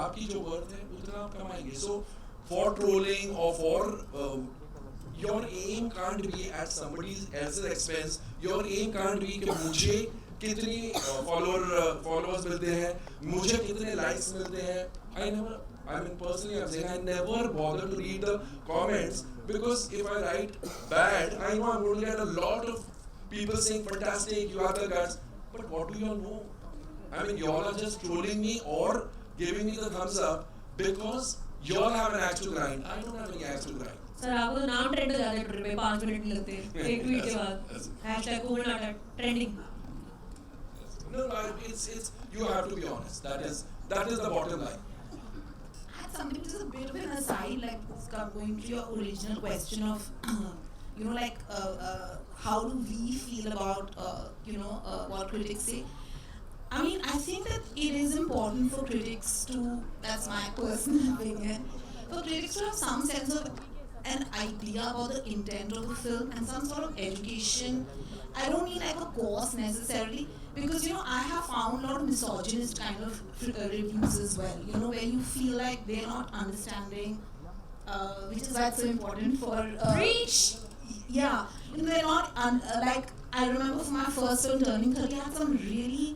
आपकी जो वर्थ है उतना आप कमाएंगे. So for trolling or for your aim can't be at somebody else's expense. Your aim can't be कि मुझे कितनी followers मिलते हैं, मुझे कितने likes मिलते हैं. Personally I'm saying I never bother to read the comments, because if I write bad, I know I'm going to get a lot of people saying fantastic, you have the guts. But what do you all know? You all are just trolling me or giving me the thumbs up because you all have an axe to grind. I don't have any axe to grind. Sir आपको तो नाम trend हो जाता है Twitter पे 5 minute नहीं लगते एक ट्वीट के बाद हैशटैग कोविड नाटक trending. No, it's you have to be honest. That is the bottom line. Something just a bit of an aside, like going to your original question of, how do we feel about, what critics say. I think that it is important for critics to, that's my personal opinion, for critics to have some sense of an idea about the intent of the film and some sort of education. I don't mean like a course necessarily, because I have found a lot of misogynist kind of reviews as well, where you feel like they're not understanding, which is why it's so important for Preach! Yeah, they're not like, I remember for my first film Turning 30, I had some really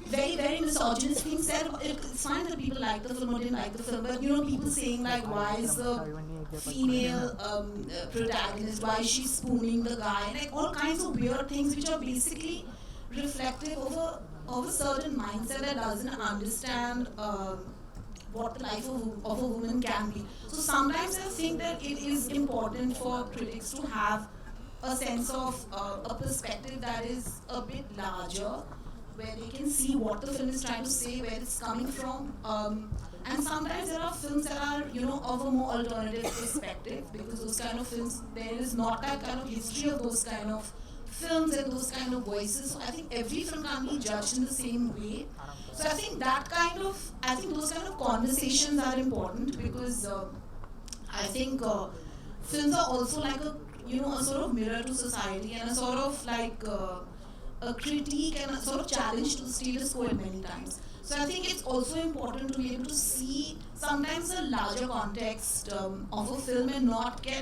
very, very misogynist things said. It's fine that people like the film or didn't like the film, but people saying like, why is the female protagonist, why is she spooning the guy, like all kinds of weird things which are basically reflective of a certain mindset that doesn't understand what the life of a woman can be. So sometimes I think that it is important for critics to have a sense of a perspective that is a bit larger, where they can see what the film is trying to say, where it's coming from. And sometimes there are films that are, of a more alternative perspective, because those kind of films, there is not that kind of history of those kind of films and those kind of voices. So I think every film can't be judged in the same way. So I think those kind of conversations are important, because I think films are also like a sort of mirror to society, and a sort of like a critique and a sort of challenge to the status quo at many times. So I think it's also important to be able to see sometimes the larger context of a film and sometimes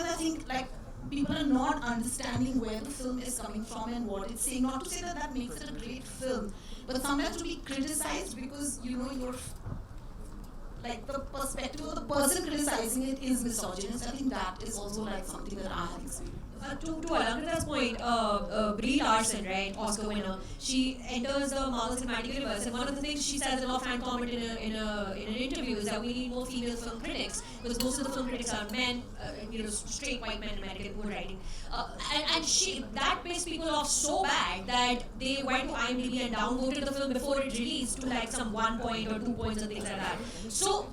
I think like people are not understanding where the film is coming from and what it's saying. Not to say that makes it a great film, but sometimes to be criticized because you're like the perspective of the person criticizing it is misogynist. I think that is also like something that I have experienced. To Alankrita's point, Brie Larson, right, Oscar winner, she enters the Marvel Cinematic Universe, and one of the things she says in a fan comment in an interview is that we need more female film critics, because most of the film critics are men, straight white men, American, who are writing, and that pissed people off so bad that they went to IMDb and downvoted the film before it released to like some 1 point or 2 points and things like that. So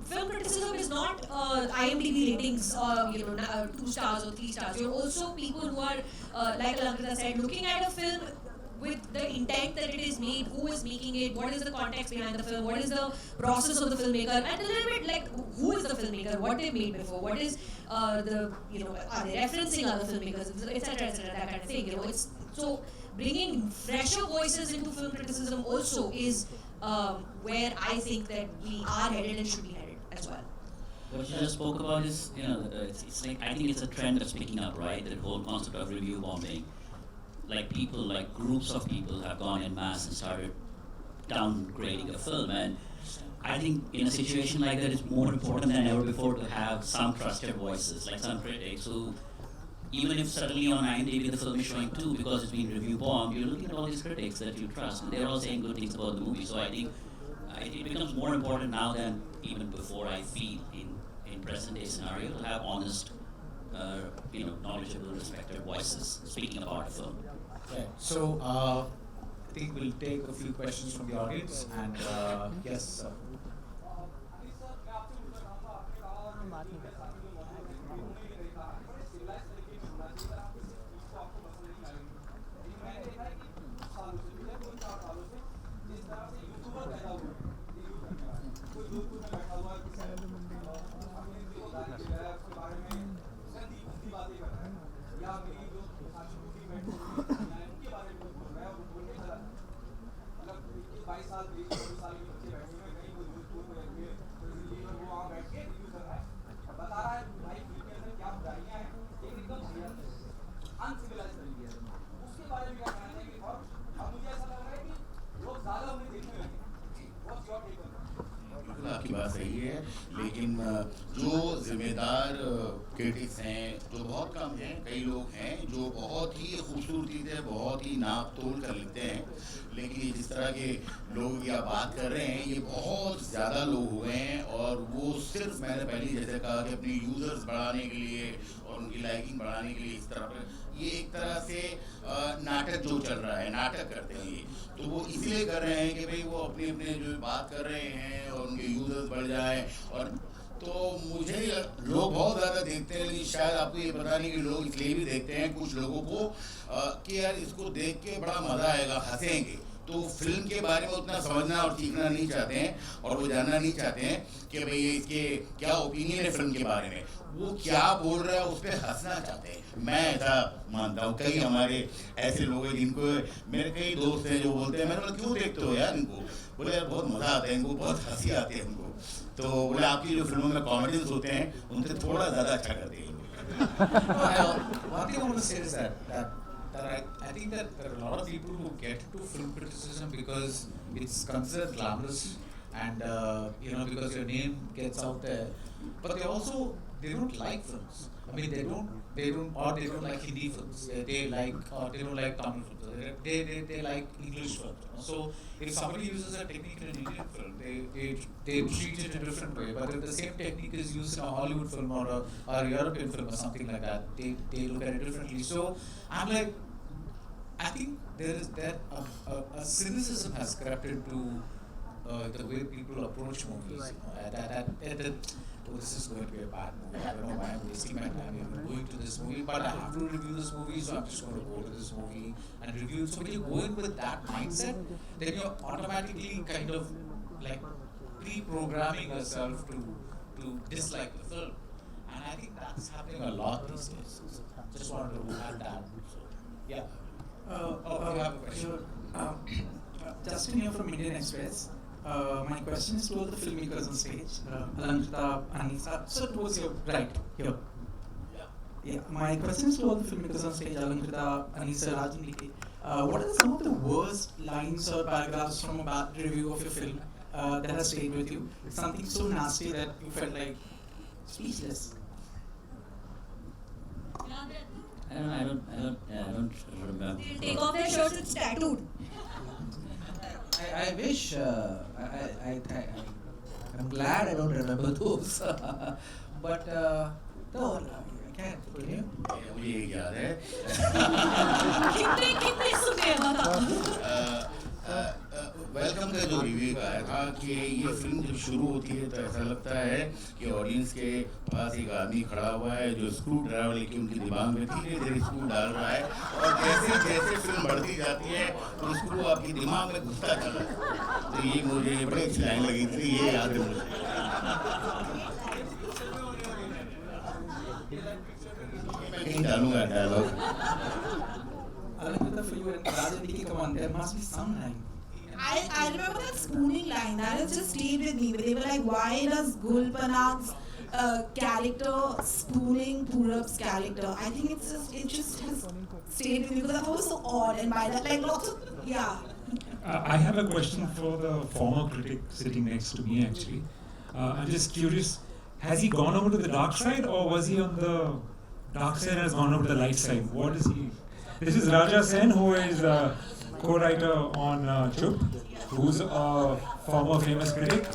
film criticism is not IMDb ratings, 2 stars or 3 stars. You're also people who are, like Alankrita said, looking at a film with the intent that it is made, who is making it, what is the context behind the film, what is the process of the filmmaker, and a little bit like who is the filmmaker, what they made before, what is are they referencing other filmmakers, etc., that kind of thing. It's so bringing fresher voices into film criticism also is where I think that we are headed and should be headed as well. What you just spoke about is, it's like, I think it's a trend that's picking up, right? The whole concept of review bombing. Like groups of people have gone en masse and started downgrading a film. And I think in a situation like that, it's more important than ever before to have some trusted voices, like some critics who, even if suddenly on IMDb the film is showing 2 because it's been review bombed, you're looking at all these critics that you trust, and they're all saying good things about the movie. So I think it becomes more important now than even before, I feel, in present day scenario, to have honest knowledgeable, respected voices speaking about a film. Okay. So I think we'll take a few questions from the audience, and yes, sir. आपकी बात सही है, लेकिन जो जिम्मेदार critics हैं, जो बहुत कम हैं, कई लोग हैं जो बहुत ही खूबसूरती से बहुत ही नाप तोल कर लिखते हैं, लेकिन ये जिस तरह के लोग या बात कर रहे हैं, ये बहुत ज़्यादा लोग हुए हैं, और वो सिर्फ मैंने पहले जैसे कहा कि अपने यूज़र्स बढ़ाने के लिए और उनकी लाइकिंग बढ़ाने के लिए इस तरह पर, ये एक तरह से नाटक जो चल रहा है, नाटक करते हैं ये, तो वो इसलिए कर रहे हैं कि भाई वो अपने अपने जो बात कर रहे हैं और उनके यूज़र्स बढ़ जाए, और तो मुझे लोग बहुत ज़्यादा देखते हैं, लेकिन शायद आपको ये पता नहीं कि लोग इसलिए भी देखते हैं कुछ लोगों को कि यार इसको देख के बड़ा मज़ा आएगा, हंसेंगे, तो फिल्म के बारे में उतना समझना और सीखना नहीं चाहते हैं, और वो जानना नहीं चाहते हैं कि भाई इसके क्या ओपिनियन है फिल्म के बारे में, वो क्या बोल रहा है उस पर हंसना चाहते हैं। मैं ऐसा मानता हूँ, कई हमारे ऐसे लोग हैं जिनको, मेरे कई दोस्त हैं जो बोलते हैं, मैंने बोला क्यों देखते हो यार इनको, बोले यार बहुत मज़ा आता है इनको, बहुत हंसी आती है उनको, तो बोले आपकी जो फिल्मों में कॉमेडियंस होते हैं उनसे थोड़ा ज़्यादा अच्छा करते हैं। One thing I want to say is that I think that there are a lot of people who get into film criticism because it's considered glamorous, and because your name gets out there, but they don't like films. I mean, they don't like Hindi films. They don't like Tamil films. They like English films. So if somebody uses a technique in an Indian film, they treat it in a different way. But if the same technique is used in a Hollywood film or a European film or something like that, they look at it differently. So I'm like, I think there is a cynicism has crept into the way people approach movies. This is going to be a bad movie. I don't know why I'm wasting my time even going to this movie, but I have to review this movie, so I'm just going to go to this movie and review it. So when you go in with that mindset, then you're automatically kind of like pre-programming yourself to dislike the film. And I think that's happening a lot these days. So just wanted to add that. So, yeah. You have a question. Justin here from Indian Express. My question is to the filmmakers on stage, Alankrita, Anisa. So towards your right, here. Yeah. My question is to all the filmmakers on stage, Alankrita, Anisa, Rajni. What are some of the worst lines or paragraphs from a bad review of your film that has stayed with you? Something so nasty that you felt like speechless. I don't remember. They'll take off their shirts, it's tattooed. I wish, I'm glad I don't remember those. But, no, I can't. Can you? मुझे ये याद है। कितने सुने हैं बता। Welcome का जो रिव्यू आया था कि ये फिल्म जब शुरू होती है तो ऐसा लगता है कि ऑडियंस के पास एक आदमी खड़ा हुआ है जो स्क्रू ड्राइवर लेके उनके दिमाग में धीरे धीरे स्क्रू डाल रहा है, और जैसे जैसे फिल्म बढ़ती जाती है तो स्क्रू आपके दिमाग में घुसता चला है। तो ये मुझे बड़ी अच्छी लाइन लगी थी, ये याद है मुझे। मैं कहीं डालूंगा dialogue. For you and Rajni, come on, there must be some line. I remember that spooning line that has just stayed with me. They were like, why does Gul Panag's character spooning Purab's character? I think it just has stayed with me because I thought it was so odd, and by that, like lots of, yeah. I have a question for the former critic sitting next to me actually. I'm just curious, has he gone over to the dark side, or was he on the dark side and has gone over to the light side? What is he? This is Raja Sen, who is a co-writer on Chup, who's a former famous critic.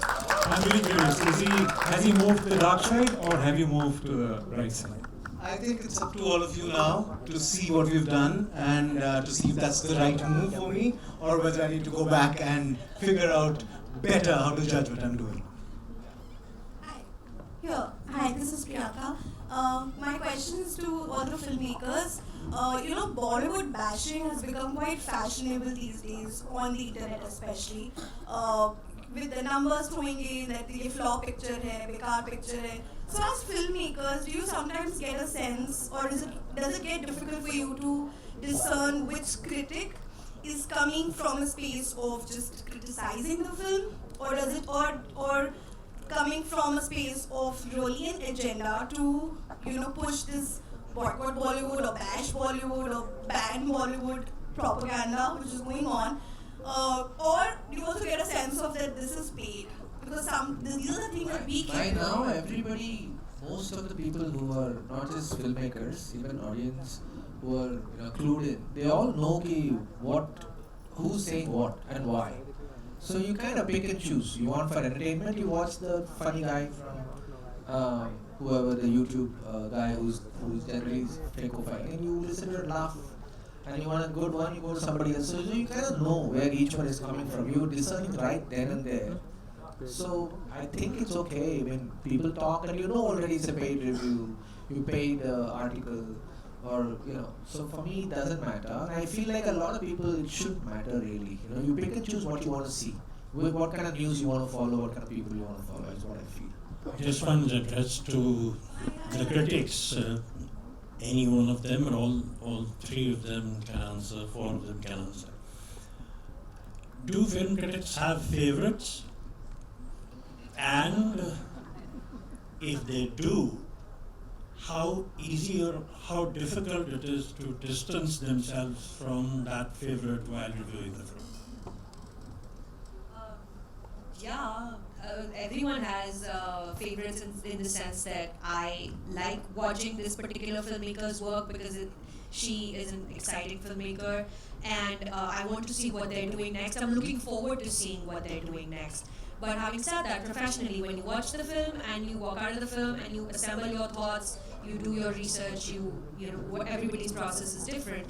I'm really curious, has he moved to the dark side, or have you moved to the right side? I think it's up to all of you now to see what we've done and to see if that's the right move for me or whether I need to go back and figure out better how to judge what I'm doing. Hi, this is Priyanka. My question is to all the filmmakers. Bollywood bashing has become quite fashionable these days, on the internet especially. With the numbers throwing in that ये flop picture है, बेकार picture है. So as filmmakers, do you sometimes get a sense, or does it get difficult for you to discern which critic is coming from a space of just criticizing the film, or does it or coming from a space of really an agenda to push this boycott Bollywood or bash Bollywood or ban Bollywood propaganda which is going on, or do you also get a sense of that this is paid? Because these are the things that we By now, everybody, most of the people who are not just filmmakers, even audience who are clued in, they all know who's saying what and why. So you kind of pick and choose. You want for entertainment, you watch the funny guy from whoever the YouTube guy who's generally fakifying, and you listen to it, laugh. And you want a good one, you go to somebody else. So you kind of know where each one is coming from. You're discerning right then and there. So I think it's okay when people talk and already it's a paid review, you paid article, or So for me it doesn't matter. And I feel like a lot of people it should matter really. You pick and choose what you want to see, what kind of news you want to follow, what kind of people you want to follow. Is what I feel. This one's addressed to the critics. Any one of them, or all three of them can answer. 4 of them can answer. Do film critics have favorites? And if they do, how easy or how difficult it is to distance themselves from that favorite while reviewing the film? Everyone has favorites in the sense that I like watching this particular filmmaker's work because she is an exciting filmmaker, and I want to see what they're doing next. I'm looking forward to seeing what they're doing next. But having said that, professionally, when you watch the film and you walk out of the film and you assemble your thoughts, you do your research, everybody's process is different.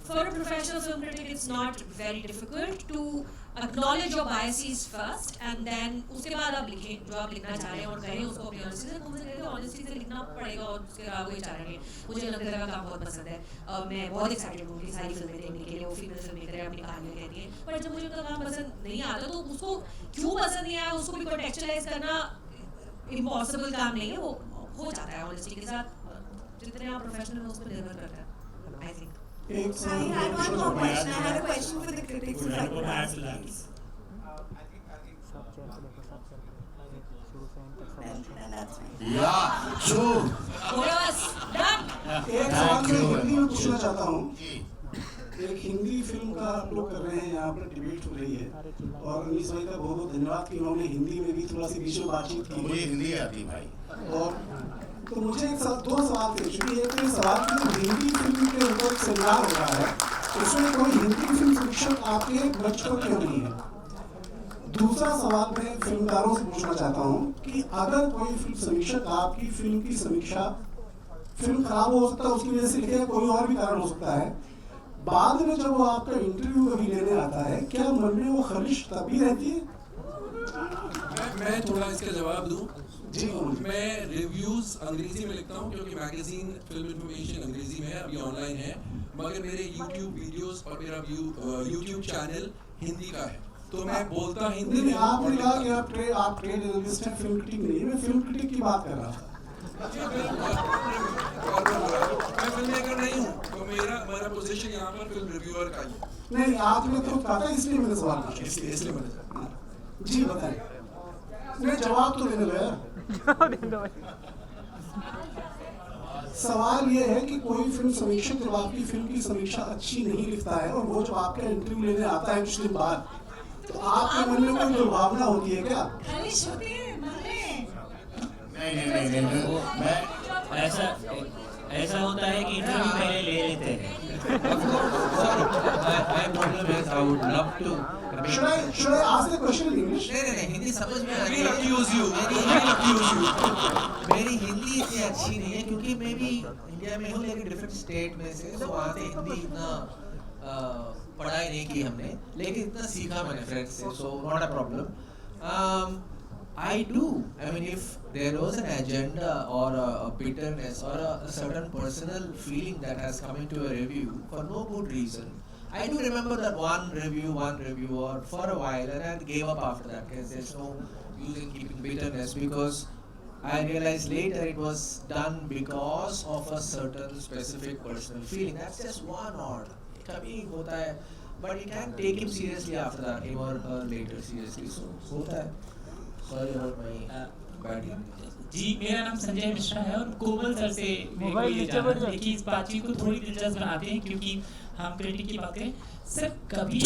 For a professional film critic, it's not very difficult to acknowledge your biases first, and then उसके बाद आप लिखें जो आप लिखना चाह रहे हैं और करें उसको अपनी honesty से लिखना पड़ेगा और उसके बाद वही चाह रहे हैं. मुझे लगता है काम बहुत पसंद है. मैं बहुत excited हूँ कि सारी फिल्में देखने के लिए. वो फीमेल फिल्में करें अपनी कहानियाँ कहती हैं, पर जब मुझे उनका काम पसंद नहीं आता तो उसको क्यों पसंद नहीं आया उसको भी contextualize करना impossible काम नहीं है. वो हो जाता है honesty के साथ. जितने आप professional हो उस पर निर्भर करता है, I think. I had one more question. I had a question for the critics. If I could ask, please. And that's fine. Yeah, true. Yes, done. एक सवाल मैं हिंदी में पूछना चाहता हूँ. एक हिंदी फिल्म का आप लोग कर रहे हैं, यहाँ पर डिबेट हो रही है, और अमीश भाई का बहुत बहुत धन्यवाद कि उन्होंने हिंदी में भी थोड़ा सी बीच में बातचीत की. मुझे हिंदी आती भाई. और तो मुझे दो सवाल थे. क्योंकि एक सवाल कि हिंदी फिल्म के ऊपर सेमिनार हो रहा है, उसमें कोई हिंदी फिल्म समीक्षक आपके मंच पर क्यों नहीं है? दूसरा सवाल मैं फिल्मकारों से पूछना चाहता हूँ कि अगर कोई फिल्म समीक्षक आपकी फिल्म की समीक्षा, फिल्म खराब हो सकता है उसकी वजह से लिखेगा, कोई और भी कारण हो सकता है, बाद में जब वो आपका इंटरव्यू कभी लेने आता है, क्या मन में वो खलिश तब भी रहती है? मैं थोड़ा इसका जवाब दूं. जी, मैं रिव्यूज अंग्रेजी में लिखता हूँ क्योंकि मैगजीन फिल्म इंफॉर्मेशन अंग्रेजी में है, अभी ऑनलाइन है, मगर मेरे यूट्यूब वीडियोस और मेरा यूट्यूब चैनल हिंदी का है, तो मैं बोलता हिंदी में. आपने कहा कि आप ट्रेड जर्नलिस्ट हैं, फिल्म क्रिटिक नहीं. मैं फिल्म क्रिटिक की बात कर रहा था. मैं फिल्म मेकर नहीं हूँ, तो मेरा पोजीशन यहाँ पर फिल्म रिव्यूअर का ही है. नहीं, आपने तो कहा था इसलिए मैंने सवाल पूछा. इसलिए मैंने जी बताएं. मैं जवाब तो देने लगा. सवाल ये है कि कोई फिल्म समीक्षक जब आपकी फिल्म की समीक्षा अच्छी नहीं लिखता है और वो जब आपका इंटरव्यू लेने आता है कुछ दिन बाद, तो आपके मन में कोई दुर्भावना होती है क्या? नहीं, मैं ऐसा होता है कि इंटरव्यू पहले ले लेते हैं. My problem is I would love to. Should I ask the question in English? नहीं हिंदी समझ में आ रही है. Accuse you. मेरी हिंदी इतनी अच्छी नहीं है क्योंकि मैं भी इंडिया में हूँ लेकिन डिफरेंट स्टेट में से, तो वहाँ से हिंदी इतना पढ़ाई नहीं की हमने, लेकिन इतना सीखा मैंने फ्रेंड्स से, so not a problem. I do. I mean, if there was an agenda or a bitterness or a certain personal feeling that has come into a review for no good reason, I do remember that one reviewer for a while, and I gave up after that because there's no use in keeping bitterness, because I realized later it was done because of a certain specific personal feeling. That's just one odd. कभी होता है, but you can't take him seriously after that, him or her later seriously. So होता है. Sorry about my bad English. जी, मेरा नाम संजय मिश्रा है और कोमल sir से मेरे को ये जानना है कि इस बातचीत को थोड़ी दिलचस्प बनाते हैं, क्योंकि हम क्रिटिक की बात करें सर कभी